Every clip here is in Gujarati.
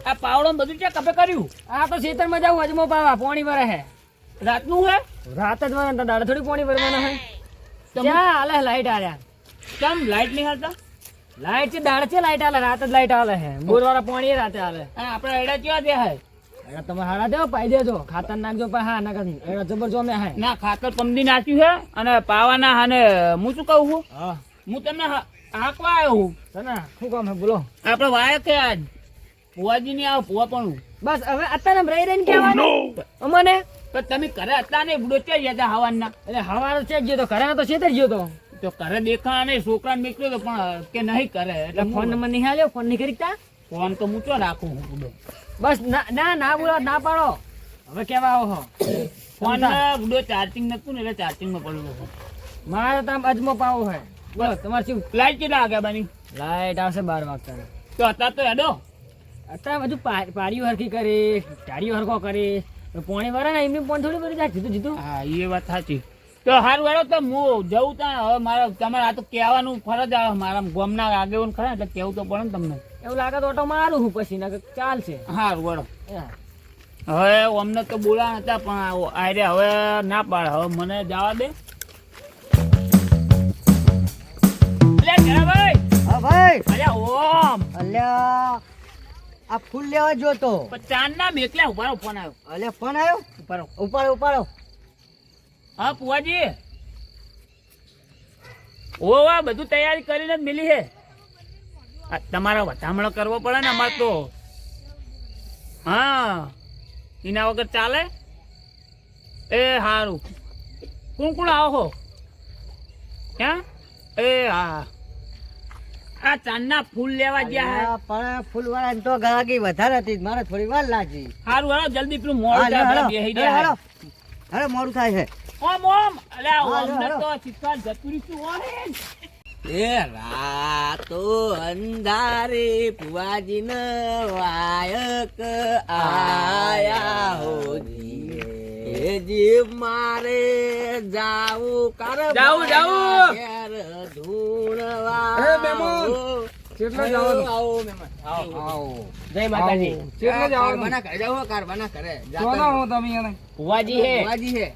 આ પાવડો ને બધું ક્યાં કપે કર્યું? આ તો ખેતરમાં જાવ અજમો પાવા પાણી ભરે હે રાતનું હે? રાત જ ભરે દાડા થોડી પાણી ભરવાના હે ક્યાં હાલે લાઈટ આલ્યા કેમ લાઈટ નહીં હાલતા? લાઈટ છે દાડ છે લાઈટ આલે રાત જ લાઈટ આલે હે બોરવાળા પાણી રાતે આલે અને આપણે એડા કેવા દે હે? અરે તમે હાડા દેવો પાઈ દેજો ખાતર નાખજો પણ હા ના કરી એડા જબર જોમે હે ના ખાતર પમદી નાખ્યું છે અને પાવાના અને હું શું કહું છું હા હું તમને હાંકવા આવ્યો હું તને શું કામ હે બોલો આપણે વાયા કે આજ ફુવાજી ની આવો ફુવા પણ બસ હવે અત્યારે રહી રહીને કહેવાનું અમને તો તમે ઘરે હતા ને બુડો ક્યાં ગયા હતા હવાના? એટલે હવારે છે ગયો તો ઘરે તો છેતર ગયો તો ઘરે દેખા નહીં છોકરાને નીકળ્યો તો પણ કે નહીં કરે એટલે ફોન નંબર નહીં હાલ્યો ફોન નહીં કરી તા ફોન તો હું ચો રાખું હું બુડો બસ ના ના બોલો ના પાડો હવે કેવા આવો હો ફોન બુડો ચાર્જિંગ નતું ને એટલે ચાર્જિંગ માં પડેલો મારે તો અજમો પાવો હે બસ તમારે શું લાઈટ કેટલા આગળ બની? લાઈટ આવશે 12 વાગતા તો અત્યારે તો હેડો અત્યારે બધું પાડીઓ હરખી કરી ટાળીઓ હરખો કરી પોણી વાળા ને એમની પોણ થોડી બધી જાય જીતું જીતું હા એ વાત સાચી તો સારું હેડો તો હું જવું ત્યાં હવે મારે તમારે આ તો કહેવાનું ફરજ આવે મારા ગામના આગેવાન ખરા એટલે કેવું તો પડે ને તમને એવું લાગે તો ઓટો મારું હું પછી ના ચાલશે સારું હેડો હવે અમને તો બોલા નતા પણ આરે હવે ના પાડે હવે મને જવા દે હા ભાઈ અલ્યા ઓમ અલ્યા આ ફૂલ લેવા જોતો ચાંદ ના મેકલ્યા ઉભારો ફોન આવ્યો અલ્યા ફોન આવ્યો ઉભારો ઉપાડો હા પુવાજી ઓ વાહ બધું તૈયારી કરીને જ મિલી હે આ તમારા વટામણો કરવો પડે ને અમારે તો હા એના વગર ચાલે એ સારું કોણ કોણ આવો ક્યાં એ હા આ ચાંદના ફૂલ લેવા ગયા પણ ફૂલ વાળા તો ગાગી વધારે હતી મારે થોડી વાર લાગી સારું હાલો જલ્દી પેલું મોડું બેહી જાય અરે મોડું થાય છે ઓમ ઓમ અલ્યા ઓમને તો શીખવા જતુરી શું ઓરે એ રાતો અંધારે પુવાજી ન વાયક આયા હોજી એ જીવ મારે જાવું કર જાવું ઘેર ધૂણવા એ મહેમાન કેટલા જવાનું આવો મહેમાન આવો જય માતાજી કેટલા જવાનું બના કરે જાવ કારવાના કરે કોના હો તમે એને ફુવાજી હે પુવાજી હે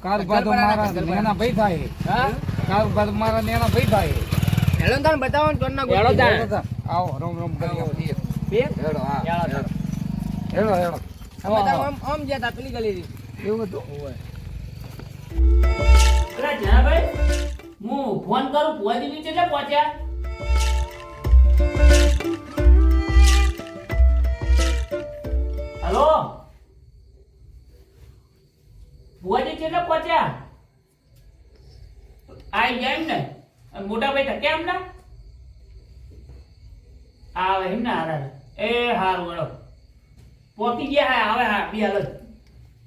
કારબા તો મારા નેના ભાઈ થાય હા કારબા તો મારા નેના ભાઈ થાય હેલો તને બતાવો ને કોના હેલો તાણ. આવો રોમ રોમ કરી બે હેડો હા યાર હેડો હેડો અમે તો આમ જતા પેલી ગલી એવું હતું અરે જનાભાઈ હું ફોન કરું ફુવાજી નીચે એટલે પહોંચ્યા હલો ફુવાજી કેટલે પહોંચ્યા આઈ ગયા એમ ને અને મોટા ભાઈ થક્યા એમ ને આવે એમ ને હારા એ હારું વળો પહોંચી ગયા હા હવે હા બી હાલ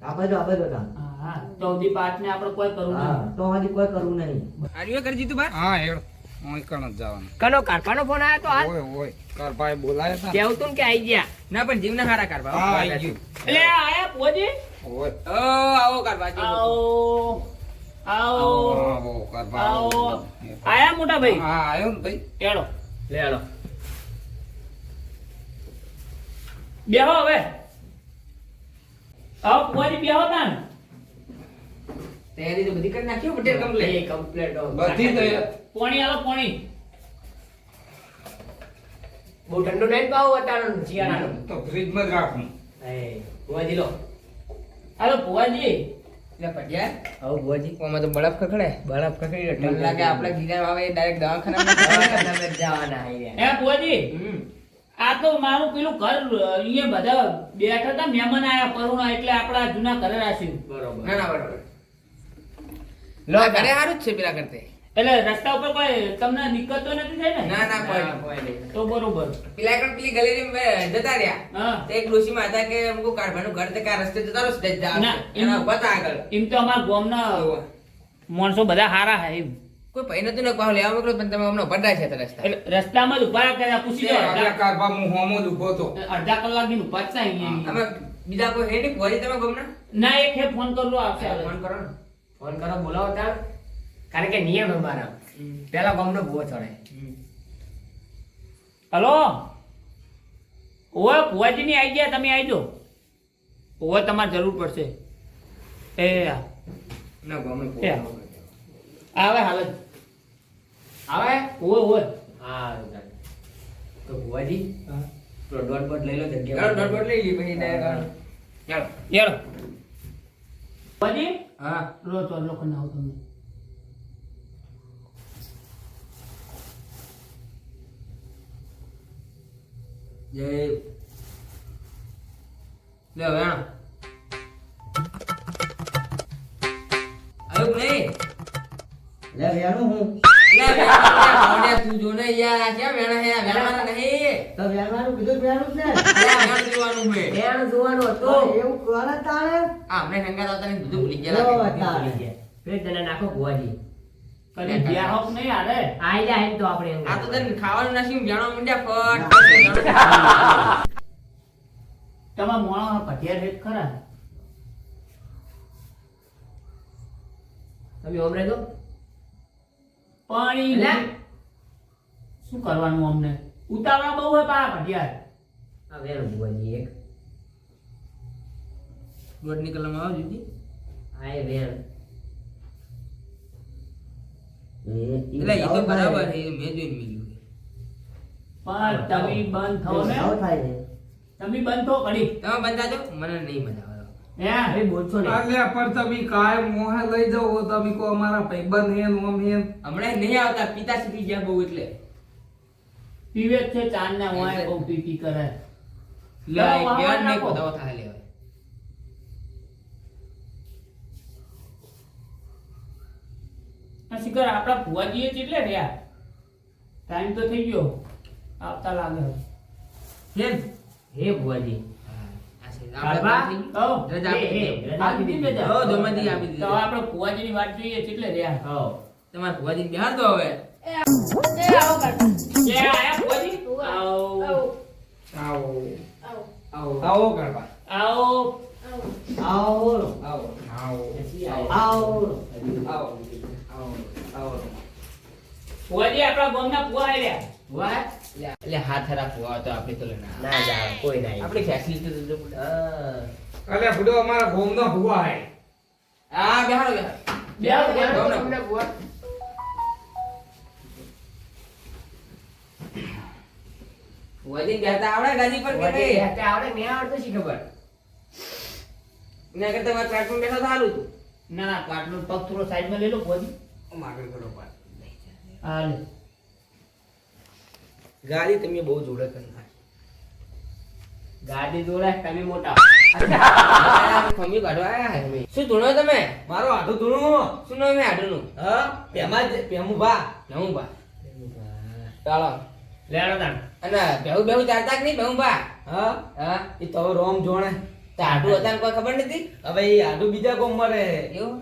આપે તો કામ હા 14 5 ને આપણે કોઈ કરવું નહીં તો હજી કોઈ કરવું નહીં આર્યો કરી દીધું બા હા હેડો હું કણ જ જવાનું કનો કારપાનો ફોન આવ્યો તો હાલ ઓય ઓય કારભાઈ બોલાયા હતા કેવું તું કે આઈ ગયા ના પણ જીવના હારા કારવા હા આઈ ગયું એટલે આયા પોજી ઓય ઓ આવો કારવા આવો આવો આવો કારભાઈ આવો આયા મોટા ભાઈ હા આયો ને ભાઈ એડો લે એડો બેહો હવે આવો પોજી બેહો તાન તૈયારી તો બધી કરી નાખ્યો પટેલ કમ્પ્લીટ કમ્પ્લીટ બધી તૈયાર પાણી આલો પાણી બહુ ઠંડો નહીં પાવો અટાણો શિયાળાનો તો ફ્રીજમાં જ રાખું એ બુવાજી લો હાલો પોજી એટલે પટ્યા આવો બુવાજી ઓમાં તો બરફ ખખડે બરફ કકડી મને લાગે આપણે ગીરા આવે ડાયરેક્ટ દવાખાનામાં જવાના હે હે પોજી આ તો મારું પેલું ઘર અહીંયા બધા બેઠા હતા મહેમાન આયા પરુણા એટલે આપણા જૂના ઘરે રાખ્યું બરોબર ના ના બરોબર લો ઘરે સારું જ છે પેલા કરતે એટલે રસ્તા ઉપર કોઈ તમને દિક્કત તો નથી થઈ ને ના ના કોઈ નહીં તો બરોબર પેલા એકણ પેલી ગલેરી જતા રહ્યા હા તો એક ડોશીમાં હતા કે મુકો કારભાનું ઘર તે કા રસ્તે જતા રહો સીધા જ ના, જાવ એના ઉભા હતા આગળ એમ તો અમારા ગામના માણસો બધા હારા હે એમ કોઈ ભાઈ નતું ને પાવ લેવા મોકલો પણ તમે હમણાં ભડાય છે રસ્તા એટલે રસ્તામાં જ ઉભા કર્યા પૂછી જો આપણા કારભા હું હોમો જ ઊભો હતો અડધા કલાક ની ઉભા જ છે અહીંયા અમે બીજા કોઈ હે નહીં ભોજી તમે ગમના ના એક હે ફોન કરલો આવશે ફોન કરો ને ફોન કરો બોલાવો તાર કારણ કે નિયમ અમારા પેલા ગામનો ભૂવો ચડે હલો ઓવે ભુવાજીની આઈ ગયા, તમે આવી જાઓ. ઓવે તમારે જરૂર પડશે. એ ના ગમે એ. આવે હાલ જ. આવે ઓવે ઓવે. હા તો ભુવાજી તો દોઢ બોટ લઈ લો ચાલો જગ્યા દોઢ બોટ લઈ લઈએ પછી ડાયરેક્ટ ચાલો યાર ભુવાજી હા લો તો લોકો ના આવો તમે. જય લે હવે આણો આવ્યું કે નહીં લે વેણું હું લે વેણા તું જો ને યાર ક્યાં વેણા હે વેણા નહીં તો વેણવાનું કીધું વેણું છે વેણા જોવાનું હે વેણ જોવાનું હતું એવું કોને તાણે આ અમને સંગાત આવતા ને બધું ભૂલી લો ગયા તાણે ફેર તને નાખો ભુવાજી કદી ગયા હોક નહીં આરે. આઈ જાય તો આપણે એવું આ તો તને ખાવાનું નાસી જાણવા માંડ્યા ફટ તમારા મોણા ભટિયા રેત ખરા. તમે ઓમ રહેજો પાણી લે. શું કરવાનું અમને? ઉતાવળા બહુ હે પા ભટિયા. આ વેણ ભુવાજી એક રોડ નીકળવામાં આવો જુદી આ એ વેણ એટલે એ તો બરાબર છે મેં જોઈને મળ્યું પણ તમે બંધ થો ને. થાય છે તમે બંધ થો ઘડી. તમે બંધા છો મને નહીં મજા આવે હે અરે બોલશો ને અલ્યા પણ તમે કાયમ મોહે લઈ જાઓ તમે કો અમારા ભાઈબંધ હે ઓમ હે. હમણાં નહીં આવતા પિતા શીખી ગયા બહુ એટલે પીવે જ છે ચાંદ ને વાય બહુ પીપી કરે. લે વાહ, વાહ, જ્ઞાન નહીં નાખો. પતાવો થાય લેવાય આ શિખર આપણા ભુવાજીએ કેટલે રહ્યા? ટાઈમ તો થઈ ગયો. આવતા લાગે હવે. કેમ હે ભુવાજી આ છે કારબા? આપણે કહો. રજા આપી હે, દીધી. રજા આપી દીધી. રજા. હો, જમાતી આપી દીધી. તો આપણે ભુવાજીની વાત જોઈએ કેટલે રહ્યા? હો તમારા ભુવાજી બિહાર દો હવે એ આયા ભુવાજી? આવો. આવો આવો આવો ગરબા આવો. આવો આવો આવો આવો આવો આવો ભુવાજી આપણા ગામના ભુવા આયા. ભુવા એટલે હાથ હરા ભુવા તો આપણે તો લેના ના જાવ કોઈ નહીં આપણી ફેસિલિટી તો જો હા અલ્યા બુડો અમારા ગોમનો ભુવા હે. આ બિહાર બિહાર બેહો, બેહો. તમને ભુવા ભુવાજી બેહતા આવડે ગાદી પર કે ભુવાજી નહીં હાથે આવડે મેં આવડતું શી ખબર એના કરતા મારા પ્લેટફોર્મ બેઠા તો સારું હતું ના ના પાટલો પગ થોડો સાઈડમાં લઈ લો ભુવાજી. માગણ કરો પાડ હા લે. ગાડી તમે બહુ જોડે કરી નાખી ગાડી જોડાય તમે મોટા ખમી કાઢવા આયા હે તમે શું ધૂણો તમે મારો આઢું ધૂણું શું નામ હે આડુનું હા પેમા પેમુ ભા જમું બા ચાલો લેડો તાણ અને બેહુ બેહુ ચાલતા કે નહીં બેહુ બા હા હા એ તો રોમ જોણે તો આડું હતા ને કોઈ ખબર નથી હવે એ આઢું બીજા ગોમ મરે એવું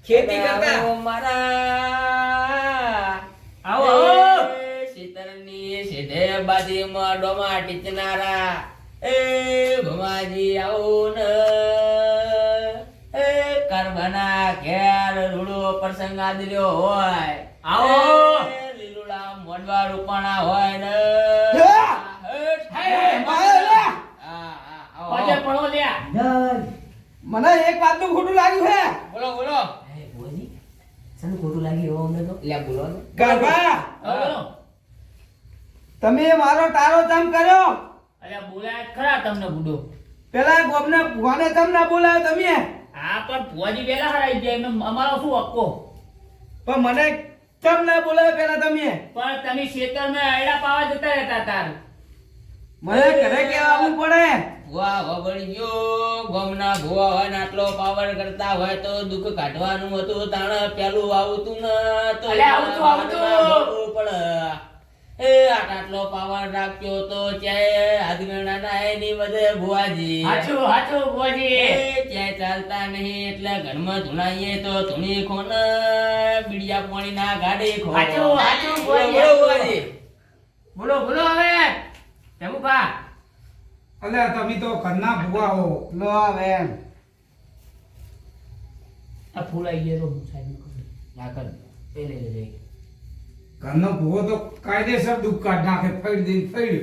ખેતી કરતા આવો મારા આવો, આવો. શીતળની સીધે બાજુમાં ડોમા ટીચનારા એ ભમાજી આવો ને એ કરબના ઘેર રૂડો પ્રસંગ આદર્યો હોય આવો. એ લીલુડા મોડવા રૂપાણા હોય ને હે, માયા પગે પડો લ્યા. જન મને એક વાતનું ખોટું લાગ્યું હે બોલો બોલો હે ભુવાજી સન ખોટું લાગ્યું અમને તો લે બોલો ને ગરબા હવે બોલો. તમે મારો તારો તમ કર્યો અલ્યા બોલાય જ ખરા તમને બુડો. પેલા ગોમના ભુવાને તમ ના બોલાયો તમે હા પણ ભુવાજી વેલા હરાઈ જાય એમ અમારો શું હક્કો? પણ મને તમ ના બોલાયો પેલા તમે પણ તમે ખેતરમાં આયડા પાવા જતા રહેતા તાર. મને ઘરે કેવાનું પડે ભુવા વગડી ગયો ગમના ભુવા હોય ને આટલો પાવર કરતા હોય તો દુઃખ કાઢવાનું હતું તાણ પેલું આવતું ને તો અલ્યા, આવતું. બોલવું પડે એ આટલો પાવર રાખ્યો તો ચાય હાથગણા ના એની બધે ભુવાજી હાચું હાચું ભુવાજી. એ ચાય ચાલતા નહીં એટલે ઘરમાં ધુણાઈએ તો ધૂણી ખોન બીડિયા પાણી ના ગાડી ખો હાચું, હાચું, બોલો, ભુવાજી, બોલો, ભુવાજી. બોલો બોલો હવે જમુભા. અલ્યા તમે તો ઘરના ભુવા હો લો આવે એમ આ ફૂલ આઈ ગયો હું સાઈડમાં કરું. ના કર એ લે લે ઘરનો ભુવો તો કાયદેસર દુઃખ કાઢ નાખે ફેડ દઈને ફેડ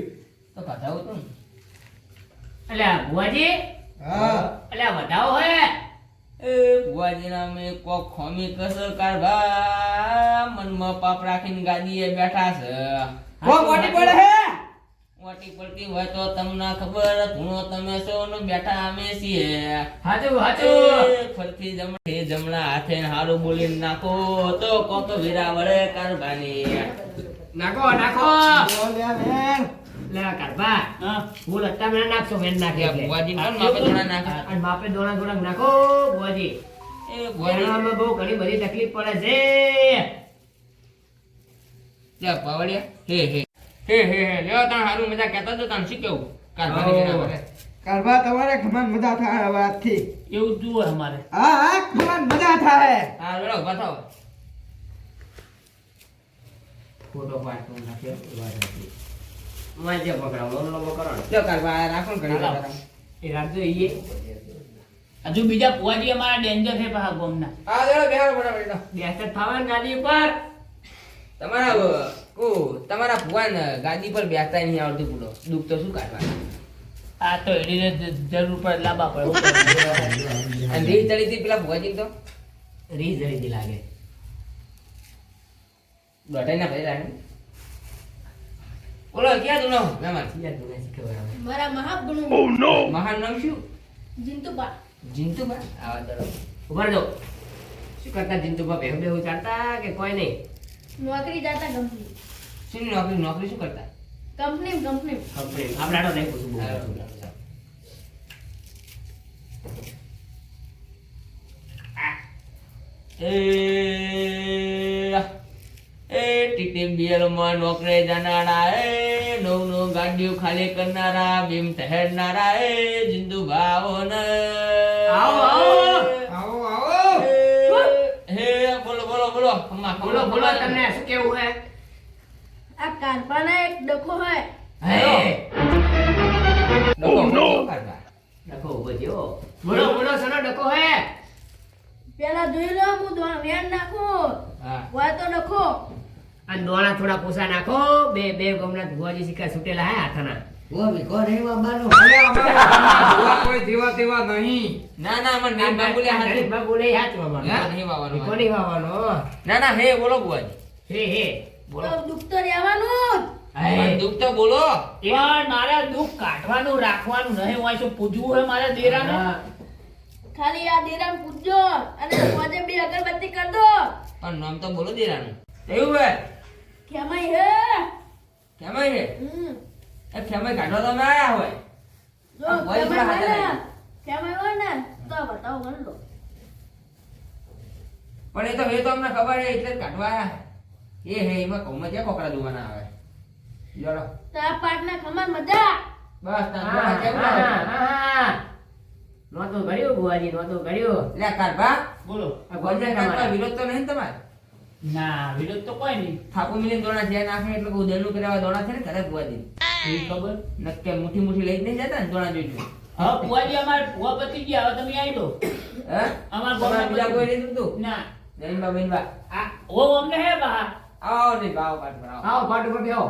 તો કાઢાવું તું ને અલ્યા ભુવાજી હા અલ્યા વધાવો હે એ ભુવાજીના મેં કોક ખોમી કસ કાઢવા મનમાં પાપ રાખીને ગાદીએ બેઠા છે કોણ મોટી પડે હે મોટી પડતી હોય તો તમને ખબર ધૂણો તમે છો ને બેઠા અમે છીએ હાચું હાચું એ ફરતી જમણા હાથે હારું બોલીને નાખો તો કોક વીરા વળે કારબાની નાખો નાખો બોલ્યા બેન લે કાઢવા હા બોલ અત્યારે મેં નાખશો મેં નાખી યા ભુવાજી કોણ માપે ધોણા નાખે અને માપે દોણા દોણા નાખો ભુવાજી એ ભુવાજી એનામાં બહુ ઘણી બધી તકલીફ પડે જા પાવડિયા હે લ્યો તાણ હારું મજા કહેતા તો તાણ શું કેવું કારબાની જેના વળે કારવા તમારે ખમણ મજા થાય હવે આજથી એવું જ જુઓ અમારે હા હા ખમણ મજા થાય હા વેળો ઉભા થાવ ફોટો પાડતો નાખ્યો માજે પકડાવ લોલો પકડો લ્યો કારબા રાખો ને ઘડી વાર એ રાખજો ઈએ હજુ બીજા ભુવાજી અમારા ડેન્જર છે પાછા ગોમના આ વેળો બેહાડો બરાબર બેસત થવા ગાડી ઉપર તમારા ભુવાન ગાદી પર બેસતા નહીં આવડતું પૂરો દુઃખ તો શું કાઢવાનું આ તો એડીને જરૂર પડે લાંબા પડે અને રીત ચડી હતી પેલા ભુવાજી તો રીઝ જડી લાગે દોઢાઈ ના ભરેલા ને બોલો ક્યાં તું મહેમાન યાદ મને શીખવાડો મારા મહાગુણુ મહાન નામ શું જિંતુબા જીંતુબા આવા દરો ઉભા દો શું કરતા જિંતુબા ભેગું ભેગું ચાલતા કે કોઈ નહીં નોકરી જાતા કંપની શું નોકરી શું કરતા કંપની કંપની આપણે આડો નહીં પૂછું બહુ ટીટીબીએલ માં નોકરે જનારા નવ ગાડીઓ ખાલી કરનારા બીમ તહેરનારા જિંદુ ભાવો ને આવો આવો આવો હે બોલો બોલો બોલો અમ્મા બોલો બોલો તમને શું કેવું હે આ કારપાના એક ડખો હોય હે ડકો ડકો ઉભો થયો બોલો બોલો સનો ડકો હે પેલા જોઈ લો હું વેણ નાખું હા હોય તો ડખો અને દોણા થોડા પોસા નાખો બે ગમના ભુવાજી સિક્કા છૂટેલા હે હાથના અરે અમારા ભુવા કોઈ જેવા તેવા નહીં ના ના મને નહીં બાબુલે હાથ બા બોલે હાથ વાવાનો નહીં વાવવાનો કોની વાવાનો ના ના હે બોલો બુઆજી હે બોલો તો દુઃખ તો રહેવાનું મને દુઃખ તો બોલો પણ મારે દુઃખ કાઢવાનું રાખવાનું નહીં હોય શું પૂજવું હોય મારે દેરાને હા. જ. ખાલી આ દેરામ પૂજજો અને મોજે બે અગરબત્તી કર દો પણ નામ તો બોલો દેરાનું એવું હે ખેમાઈ હે કેમાય હે એ ખેમાય કાઢવા તો અમે આયા હોય જો આ વળી ખેમાઈ હાથે હોય ને લાગી. ખેમાઈ હોય ને તો બતાવો ગણ લો પણ એ તો અમને ખબર હે એટલે જ કાઢવા આયા હે હે એમાં કૌમાં ક્યાં કોકરા જોવાના આવે જોડો તો આ પાટના ખમાન મજા બસ તાન હા, જોવા જેવું ના હોય. હા. નહોતું ઘડ્યું ભુવાજી નહોતું ઘડ્યું લે કાઢવા બોલો આ ગોંજે ગોંજે કાઢવા તમારે. વિરોધ તો નહીં ને તમારે ના વિરોધ તો કોઈ નહીં થાપુ મિલીને દોણા જ્યાં નાખે એટલે કોઈ ઉદયનું કરાવવા દોણા છે ને ઘરે ભુવાજી એવી ખબર નક્કે મુઠ્ઠી લઈ જ નહીં જતા ને દોણા જોઈશું હવે ભુવાજી અમારે ભુવા પતી ગયા હવે તમે આવી દો હે અમારા તમારે ગામમાં બીજા કોઈ પતી- નહીં તું ના જૈનબા બેનબા આ ઓ અમને હે બા આવો નહીં ભાવ કાઢ આવો આવો પાટ ઉપર બેહો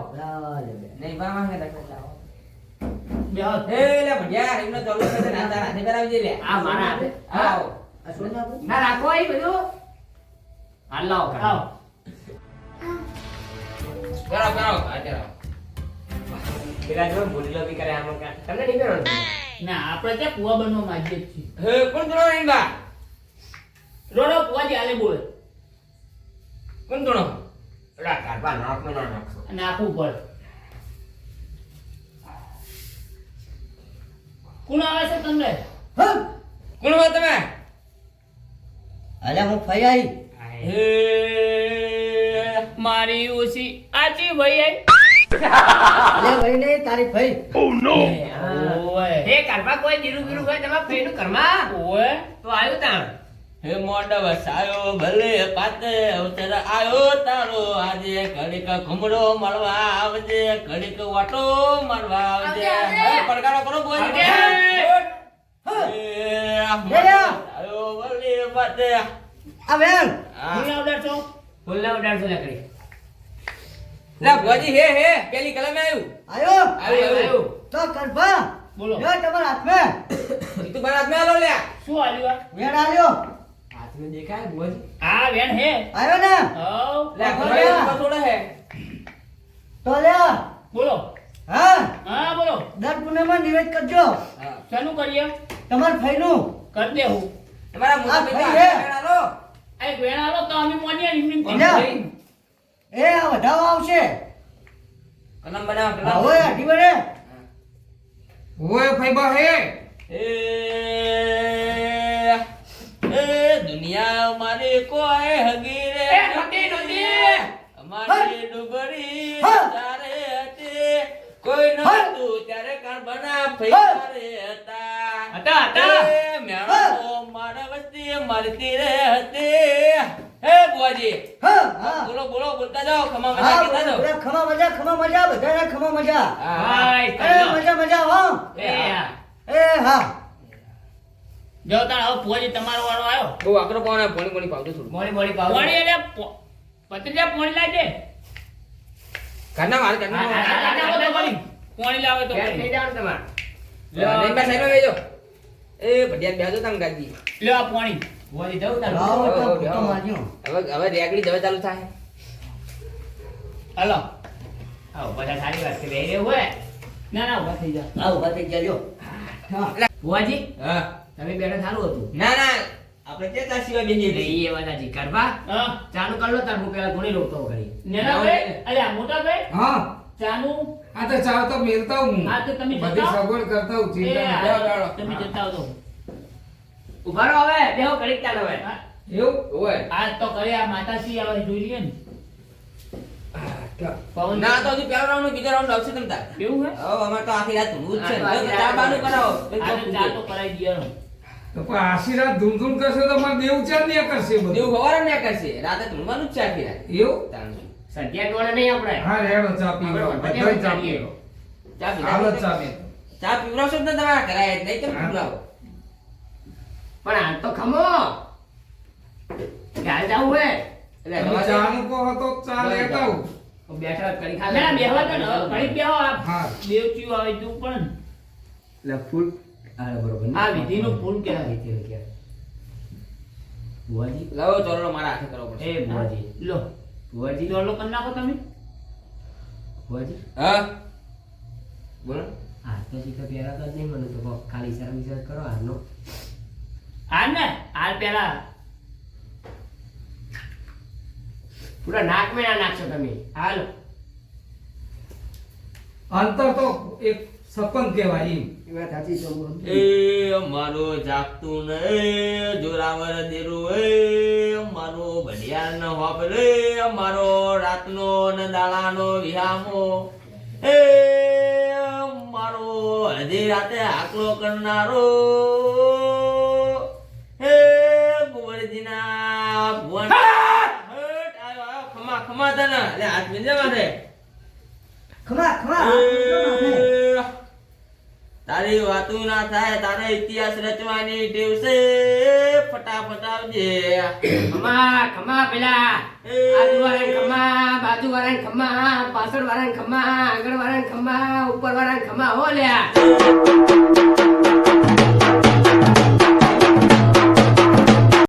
નહીં બા માંગે રાખે આવો બે હાથ. એ લે ભડિયા એમને ચાલુ કરે ને હાથ હાથે કરાવજે લે આ મારા હાથે. આવો ના રાખો એ બધું હાલ લાવો આવો કરો કરો હાથે આવો પેલા જો બોલીલો બી કરે આમ કાં તમને નહીં કરો ના આપણે ત્યાં કુવા બનવા માંગીએ જ છીએ હે કોણ ધોણો નહીં બા રોડો કુવાજી હાલે બોલે કોણ ધોણો ઓલા કારબા નાખો ના નાખો અને આખું પડે કોણ આવે છે તમને કોણ હો તમે અલ્યા હું ફઈ આવી હે મારી ઓછી આચી ભાઈ આઈ અલે ભાઈ નહીં તારી ફઈ ઓય હે કારબા કોઈ જીરું બીરું હોય તમારા ફેનું ઘરમાં ઓય તો આવ્યું તાણ હે મોંડ વસાયો ભલે પાતે અવસર આયો તારો આજે ઘડીક ઘુમડો મળવા આવજે ઘડીક વાટો મારવા આવજે આવજે, આવજે. હે પડકારો કરો બોલ આવજે. આયો ભલે પાતે આ બેન કોણ આવડે છો ફૂલના ઉડાડશો લકડી લા ભુવાજી હે પેલી કલમે આવ્યું આયો આવ્યું આવ્યું તો કરભા બોલો જો તમારા હાથમાં તું બરાબર હાથમાં આલો લ્યા. શું આલ્યું આ? વેણ આલ્યો હાથમાં દેખાય ભુવાજી આ વેણ હે આવ્યો ને હઉ. લે ઘરમાં થોડા હે. તો લ્યા બોલો હા હા બોલો દર પૂનમમાં નિવેદ કરજો હા. શાનું કરીએ તમારા ભાઈનું કરી દેવું તમારા મોટા આ પિતા ભાઈ હાથમાં આલો. આ એક વેણ આલો તો અમે મોનીએ એમની લ્યા. એ આ વધાવા આવશે કલમ બનાવો કલમ. હવે અઢી વડે ઓય ફઈબા હે એ દુનિયા મારી કોઈ હગી રે એ નોટી, નોટી. અમારી ડુગરી હા. તારે હતી કોઈ ન હા. હતું ત્યારે કાળ બના ફૈયારે હતા હતા. એ મેળો મારા વસ્તી મારતી રે હતી હે બુઆજી હા હા બોલો બોલો બોલતા જાઓ ખમા મજા હા કીધા જાઓ બધા ખમા મજા બધાને ખમા મજા હા હાય, એ કરજો. મજા હો એ હા. એ હા જો તાણ હવે ભુવાજી તમારો વાળો આવ્યો બહુ આકરો પાવના પોણી પોણી પાવજો થોડું મોડી મોડી પાવ પોણી એટલે પતરીજા પોણી લાવજે. ઘરના માર આ ઘરના લાવો તો ખરી. પોણી લાવે તો ઘેર ખરી. થઈ જાવ તમાર નહીં બસ સાઈડમાં બેજો એ ભડિયાન બેજો તમ ગાજી લ્યો આ પોણી ભુવાજી જવું તાર લાવો તો હવે, ભૂતો હવે. માર્યો. હવે રેગડી દવા ચાલુ થાય હાલો આવો બધા સારી વાત છે બેહી રહેવું હોય ના ના ઉભા થઈ જા. આ ઉભા થઈ ગયા હા ભુવાજી હા તમે બેઠા સારું હતું ના ના આપણે કે તા સિવાય બેહી એટલે રહી એ વાત હજી કરવા હા ચાલુ કર લો તાર હું પેલા ઘણી રોકતો કરી નેના ભાઈ અલ્યા મોટા ભાઈ હા ચાનું આ તો ચાવ તો મેલતા હું હા તો તમે બધી જતા આવો. સગવડ કરતા હું એ ચિંતા હા, ના કરો. તમે જતા આવો તો. ઉભા રહો હવે બેહો ઘડીક ચાલ હવે હા, એવું ઓય આજ તો કરે આ માતાશ્રી આવે જોઈ લઈએ ને પવન ના તો હજુ પહેલો રાઉન્ડ બીજો રાઉન્ડ આવશે તમ તાર એવું હે હવે અમાર તો આખી રાત ઊંઘવું જ છે હા, તો જો આખી ચા રાત બાનું કરાવો આજે ચા તો કરાઈ દઈએ તો પણ આશીર્વાદ ધૂમધૂમ કરશે તો મારે દેવું ચાલ ને કરશે દેવ બધું ખબર ને કરશે રાતે ઊંઘવાનું જ છે આખી રાત એવું તાણ શું. સદ્યા ટોળે નહીં આપણે હા રેડો ચા પીવો આપણે બધા ચા ચાલીએ. પીવો ચા હાલો પીધા ચા પીવો ચા પીવડાવશો જ ને તમારા કરાય જ નહીં તમે પીવડાવો પણ હાલ તો ખમો ક્યાં જાવું હે એટલે તમે રવા દે. ચા નું કહો તો ચા લેતા આવું બેઠા કરી ખા ના બેહવા દો ને હવે ઘડીક બેહો આ હા દેવચીઓ આવે તું પણ એટલે ફૂલ હા બરોબર આ વિધિનું ફૂલ કહેવાય. ભુવાજી લાવો ચોરલો મારા હાથે કરવો પડશે એ ભુવાજી લો ભુવાજી ડોલો કરી નાખો તમે ભુવાજી હા બોલો હાથ તો શીખર પહેરાતો જ નહીં મને તો કહો, ખાલી ઈશારો વિચાર કરો હારનો હાલ ને હાલ પેલા પૂરા નાક મેં ના નાખશો તમે હાલ અંતર તો એક સપન કહેવાય એમ એ વાત સાચી છે એ અમારો જાગતું ને જોરાવર દેરું એ અમારો ભડિયાર ન હોપરે અમારો રાતનો ને દાડાનો વિહામો એ અમારો અડધી રાતે આકલો કરનારો હે કુંવરજીના ભુવન હટ, આયો, ખમા ખમા તને એટલે હાથ મિલજે માથે ખમા તારી વાતું ના થાય તારે ઇતિહાસ રચવાની ટેવ છે ફટાફટ આવજે ખમા ખમા પેલા એ. આજુવાળાને ખમા બાજુવાળાને ખમા પાછળવાળાને ખમા આગળવાળાને ખમા ઉપરવાળાને ખમા હો લ્યા